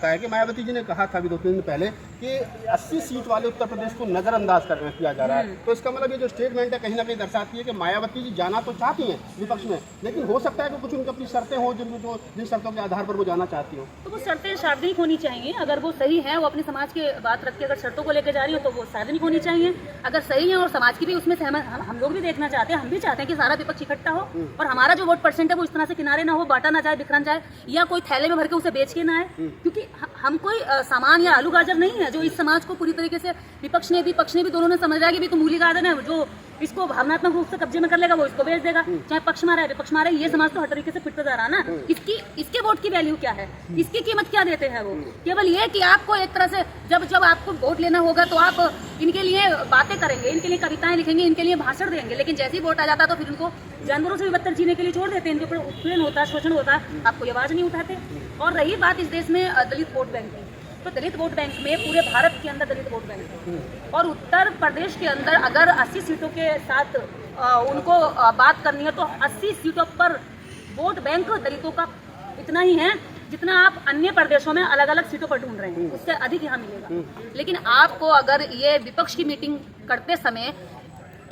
है कि मायावती जी ने कहा था अभी 2-3 दिन पहले कि 80 सीट वाले उत्तर प्रदेश को नजरअंदाज किया जा रहा है। तो इसका मतलब ये जो स्टेटमेंट है कहीं ना कहीं दर्शाती है कि मायावती जी जाना तो चाहती हैं विपक्ष में, लेकिन हो सकता है कि कुछ उनकी अपनी शर्तें हों जिन शर्तों के आधार पर वो जाना चाहती हो। तो वो शर्तें सार्वजनिक होनी चाहिए। अगर वो सही है, वो अपने समाज की बात रख के अगर शर्तों को लेकर जा रही हो तो वो सार्वजनिक होनी चाहिए। अगर सही है और समाज की भी उसमें सहमत, हम लोग भी देखना चाहते हैं, हम भी चाहते हैं कि सारा विपक्ष इकट्ठा हो और हमारा जो वोट परसेंट है वो इस तरह से किनारे ना हो, बांटा ना जाए, बिखरन जाए, या कोई थैले में भर के उसे बेच के ना आए। क्योंकि हम कोई सामान या आलू गाजर नहीं है जो इस समाज को पूरी तरीके से विपक्ष ने भी पक्ष ने भी दोनों ने समझ रहा है कि भी तो मूली गाजर है जो इसको भावनात्मक रूप से कब्जे में कर लेगा, वो इसको बेच देगा, चाहे पक्ष मारा है विपक्ष मारा है। ये समाज तो हर तरीके से पिटता जा रहा है ना। इसके वोट की वैल्यू क्या है, इसकी कीमत क्या देते हैं वो? केवल ये कि आपको एक तरह से जब आपको वोट लेना होगा तो आप इनके लिए बातें करेंगे, इनके लिए कविताएं लिखेंगे, इनके लिए भाषण देंगे, लेकिन जैसे ही वोट आ जाता है तो फिर उनको जानवरों से भी बदतर जीने के लिए छोड़ देते हैं, इनके ऊपर उत्पीड़न होता है, शोषण होता है, आपको ये आवाज नहीं उठाते। और रही बात इस देश में दलित वोट बैंक की, तो दलित वोट बैंक में पूरे भारत के अंदर दलित वोट बैंक है और उत्तर प्रदेश के अंदर अगर 80 सीटों के साथ उनको बात करनी है तो 80 सीटों पर वोट बैंक दलितों का इतना ही है जितना आप अन्य प्रदेशों में अलग अलग सीटों पर ढूंढ रहे हैं, उससे अधिक यहाँ मिलेगा। लेकिन आपको अगर ये विपक्ष की मीटिंग करते समय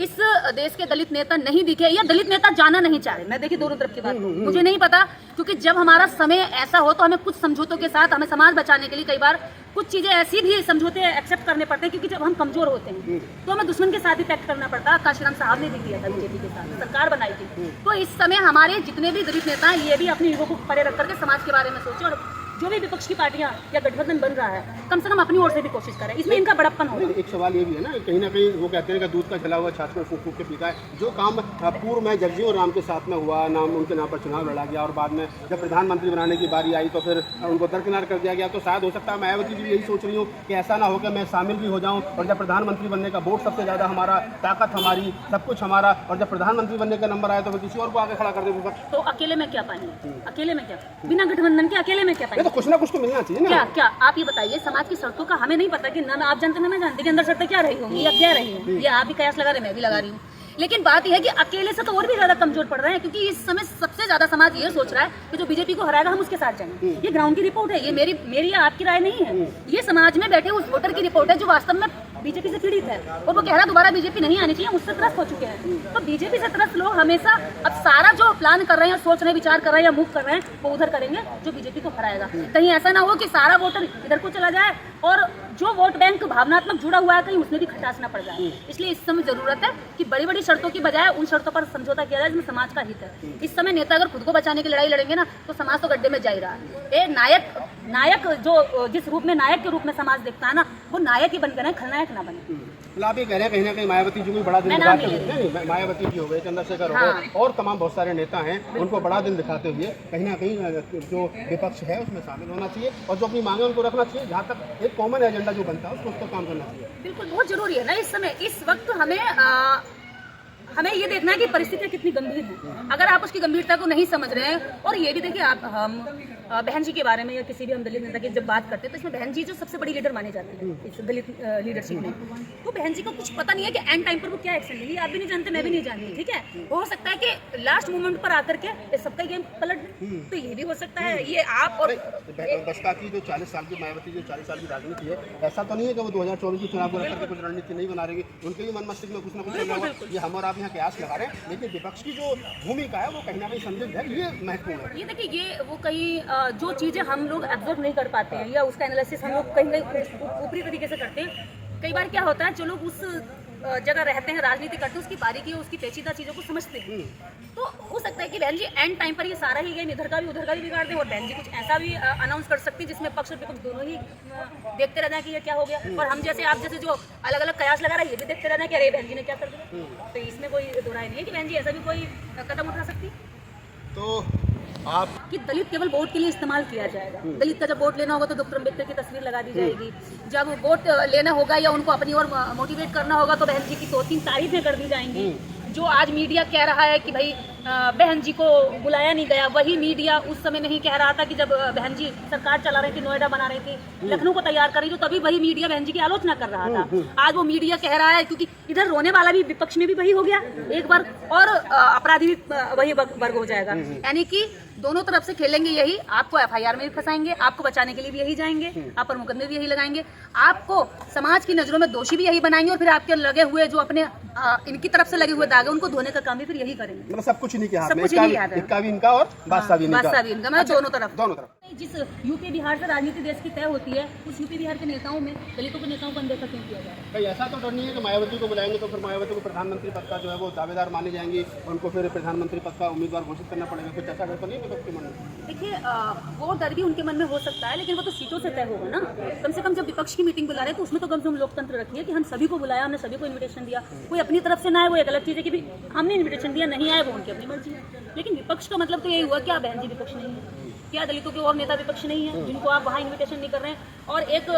इस देश के दलित नेता नहीं दिखे या दलित नेता जाना नहीं चाह रहे, मैं देखिए दोनों तरफ की बात मुझे नहीं पता, क्योंकि जब हमारा समय ऐसा हो तो हमें कुछ समझौतों के साथ हमें समाज बचाने के लिए कई बार कुछ चीजें ऐसी भी समझौते एक्सेप्ट करने पड़ते हैं, क्योंकि जब हम कमजोर होते हैं तो हमें दुश्मन के साथ ही पैक्ट करना पड़ता है। काशीराम साहब ने भी किया था बीजेपी के साथ, सरकार बनाई थी। तो इस समय हमारे जितने भी दलित नेता हैं ये भी अपनी ईगो को परे रख करके समाज के बारे में सोचे और जो भी विपक्ष की पार्टियां या गठबंधन बन रहा है कम से कम अपनी ओर से भी कोशिश करें, इसमें इनका बड़प्पन होगा। एक सवाल ये भी है ना कहीं वो कहते हैं कि दूध का जला हुआ छाछ में फूंक फूंक के पीता है। जो काम पूर्व में जगजीवन राम के साथ में हुआ, उनके नाम पर चुनाव लड़ा गया और बाद में जब प्रधानमंत्री बनाने की बारी आई तो फिर उनको दरकिनार कर दिया गया, तो शायद हो सकता है मायावती जी यही सोच रही हूँ कि ऐसा ना हो कि मैं शामिल भी हो जाऊँ और जब प्रधानमंत्री बनने का वोट सबसे ज़्यादा हमारा, ताकत हमारी, सब कुछ हमारा, और जब प्रधानमंत्री बनने का नंबर आया तो किसी और को आगे खड़ा कर दे। तो अकेले में क्या पाएंगे, अकेले में क्या, बिना गठबंधन के अकेले में क्या पाएंगे? तो कुछ ना कुछ तो मिलना चाहिए ना। क्या आप ये बताइए, समाज की शर्तों का हमें नहीं पता कि ना आप जानते ना मैं जानती कि अंदर शर्तें क्या रही होंगी या क्या रही हैं, ये आप भी कयास लगा रहे मैं भी लगा रही हूँ। लेकिन बात यह है कि अकेले से तो और भी ज्यादा कमजोर पड़ रहे हैं, क्योंकि इस समय सबसे ज्यादा समाज ये सोच रहा है कि जो बीजेपी को हराएगा हम उसके साथ जाएंगे। ये ग्राउंड की रिपोर्ट है, ये मेरी या आपकी राय नहीं है, ये समाज में बैठे उस वोटर की रिपोर्ट है जो वास्तव में बीजेपी से पीड़ित है और वो कह रहा है दोबारा बीजेपी नहीं आनी चाहिए, उससे त्रस्त हो चुके हैं। तो बीजेपी से त्रस्त लोग हमेशा अब सारा जो प्लान कर रहे हैं, सोच रहे हैं, विचार कर रहे हैं या मूव कर रहे हैं वो उधर करेंगे जो बीजेपी को हराएगा। कहीं ऐसा ना हो कि सारा वोटर इधर को चला जाए और जो वोट बैंक भावनात्मक जुड़ा हुआ है कहीं उसमें भी खटास ना पड़ जाए। इसलिए इस समय जरूरत है कि बड़ी बड़ी शर्तों की बजाय उन शर्तों पर समझौता किया जाए जिसमें समाज का हित है। इस समय नेता अगर खुद को बचाने की लड़ाई लड़ेंगे ना तो समाज तो गड्ढे में जा ही रहा है। नायक जो जिस रूप में नायक के रूप में समाज देखता है ना, वो नायक ही बन कर खलनायक ना बने। आप ये कह रहे हैं कहीं ना कहीं मायावती जी को बड़ा दिन दिखाते हुए, मायावती जी हो गए, चंद्रशेखर हो गए और तमाम बहुत सारे नेता हैं, उनको बड़ा दिन दिखाते हुए कहीं ना कहीं जो विपक्ष है उसमें शामिल होना चाहिए और जो अपनी मांगे उनको रखना चाहिए। जहाँ तक एक कॉमन एजेंडा जो बनता है उसको उस पर काम करना चाहिए। बिल्कुल बहुत जरूरी है ना इस समय, इस वक्त हमें ये देखना है कि परिस्थितियाँ कितनी गंभीर हैं। अगर आप उसकी गंभीरता को नहीं समझ रहे हैं, और ये भी देखिए हम बहन जी के बारे में या किसी भी हम दलित नेता की जब बात करते हैं तो इसमें बहन जी जो सबसे बड़ी लीडर मानी जाती है इस दलित लीडरशिप में, तो बहन जी को कुछ पता नहीं है कि एंड टाइम पर वो क्या एक्शन लेंगी। आप भी नहीं जानते, मैं भी नहीं जानती, ठीक है। हो सकता है कि लास्ट मोमेंट पर आकर के सबका गेम पलट दे, तो ये भी हो सकता है। ये आप और बसपा की जो 40 साल की मायावती जो 40 साल की राजनीति है, ऐसा तो नहीं है कि वो 2024 के चुनाव को लेकर के कुछ रणनीति नहीं बना रही, उनके भी मन मस्तिष्क में कुछ ना कुछ चल रहा है। ये हम और आप यहाँ कयास लगा रहे हैं, लेकिन विपक्ष की जो भूमिका है वो कहीं ना कहीं संदिग्ध है, ये महत्वपूर्ण है। ये देखिए ये वो कहीं जो चीजें हम लोग एब्जॉर्व नहीं कर पाते हैं या उसका एनालिसिस हम लोग कहीं ऊपरी तरीके से करते हैं। कई बार क्या होता है जो लोग उस जगह रहते हैं, राजनीति करते हैं, उसकी बारीकी और उसकी पेचीदा चीजों को समझते हैं। तो हो सकता है कि बहन जी एंड टाइम पर ये सारा ही गेम इधर का भी उधर का भी बिगाड़ दें और बहन जी कुछ ऐसा भी अनाउंस कर सकती है जिसमें पक्ष और विपक्ष दोनों ही देखते रह जाए कि ये क्या हो गया, और हम जैसे आप जैसे जो अलग अलग कयास लगा रहा है ये भी देखते रह जाए कि अरे बहन जी ने क्या कर दिया। तो इसमें कोई दो राय नहीं है कि बहन जी ऐसा भी कोई कदम उठा सकती। तो आप कि दलित केवल वोट के लिए इस्तेमाल किया जाएगा। दलित का जब वोट लेना होगा तो डॉक्टर अम्बेडकर की तस्वीर लगा दी जाएगी। जब वोट लेना होगा या उनको अपनी ओर मोटिवेट करना होगा तो बहन जी की 2-3 तारीफें कर दी जाएंगी। जो आज मीडिया कह रहा है कि भाई बहन जी को बुलाया नहीं गया। वही मीडिया उस समय नहीं कह रहा था कि जब बहन जी सरकार चला रही थी, नोएडा बना रही थी, लखनऊ को तैयार कर रही थी, तो तभी वही मीडिया बहन जी की आलोचना कर रहा था। आज वो मीडिया कह रहा है, क्योंकि इधर रोने वाला भी विपक्ष में भी वही हो गया एक बार, और अपराधी भी वही वर्ग हो जाएगा। यानी कि दोनों तरफ से खेलेंगे यही। आपको एफआईआर में भी फंसाएंगे, आपको बचाने के लिए भी यही जाएंगे, आप पर मुकदमे भी यही लगाएंगे, आपको समाज की नजरों में दोषी भी यही बनाएंगे, और फिर आपके लगे हुए जो अपने इनकी तरफ से लगे हुए दाग है उनको धोने का काम भी फिर यही करेंगे। मतलब सब कुछ इन्हीं के हाथ सब में, कुछ इन्हीं के हाथ है। इक्का भी इनका और बादशाह भी इनका। मतलब दोनों तरफ। तरफ। जिस यूपी बिहार से राजनीति देश की तय होती है, उस यूपी बिहार के नेताओं में दलितों के नेताओं को अनदेखा क्यों किया जा रहा है? भाई ऐसा तो डर नहीं है कि मायावती को बुलाएंगे तो फिर मायावती को प्रधानमंत्री पद का जो है वो दावेदार मानी जाएंगी, उनको फिर प्रधानमंत्री पद का उम्मीदवार घोषित करना पड़ेगा, कुछ ऐसा डर तो नहीं विपक्ष के मन में? देखिए, वो डर भी उनके मन में हो सकता है, लेकिन वो तो सीटों से तय होगा ना। कम से कम जब विपक्ष की मीटिंग बुला रहे हैं तो उसमें तो कम से कम लोकतंत्र रखिए कि हम सभी को बुलाया, हमने सभी को इन्विटेशन दिया। कोई अपनी तरफ से ना आए वो एक अलग चीज़ है कि भी हमने इन्विटेशन दिया, नहीं आए वो उनकी अपनी मर्जी है। लेकिन विपक्ष का मतलब तो यही हुआ कि आप बहन जी विपक्ष नहीं है, क्या दलितों के और नेता विपक्ष नहीं है जिनको आप वहाँ इन्विटेशन नहीं कर रहे हैं, और एक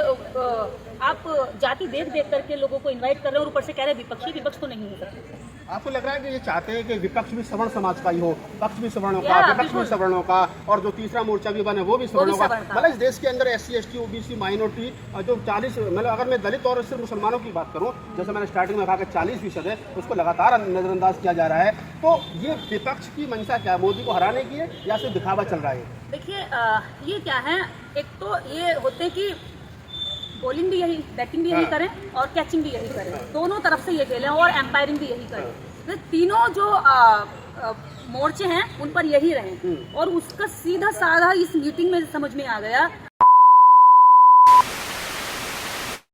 आप जाति देख देख करके लोगों को इनवाइट कर रहे हैं, और ऊपर से कह रहे हैं विपक्षी। विपक्ष तो नहीं हो सकता। आपको लग रहा है कि ये चाहते हैं कि विपक्ष भी सवर्ण समाज का ही हो, पक्ष भी सवर्णों का, विपक्ष भी सवर्णों का, और जो तीसरा मोर्चा भी बने वो भी सवर्णों का। मतलब इस देश के अंदर SC ST OBC माइनॉरिटी जो 40, मतलब अगर मैं दलित और सिर्फ मुसलमानों की बात करूं, जैसे मैंने स्टार्टिंग में कहा कि 40% है, उसको लगातार नजरअंदाज किया जा रहा है। तो ये विपक्ष की मंशा क्या है, मोदी को हराने की है या सिर्फ दिखावा चल रहा है? देखिए, ये क्या है, एक तो ये होते हैं कि बॉलिंग भी यही, बैटिंग भी यही करें और कैचिंग भी यही करें, दोनों तरफ से ये खेलें, और एम्पायरिंग भी यही करें। तो तीनों जो मोर्चे हैं उन पर यही रहें, और उसका सीधा साधा इस मीटिंग में समझ में आ गया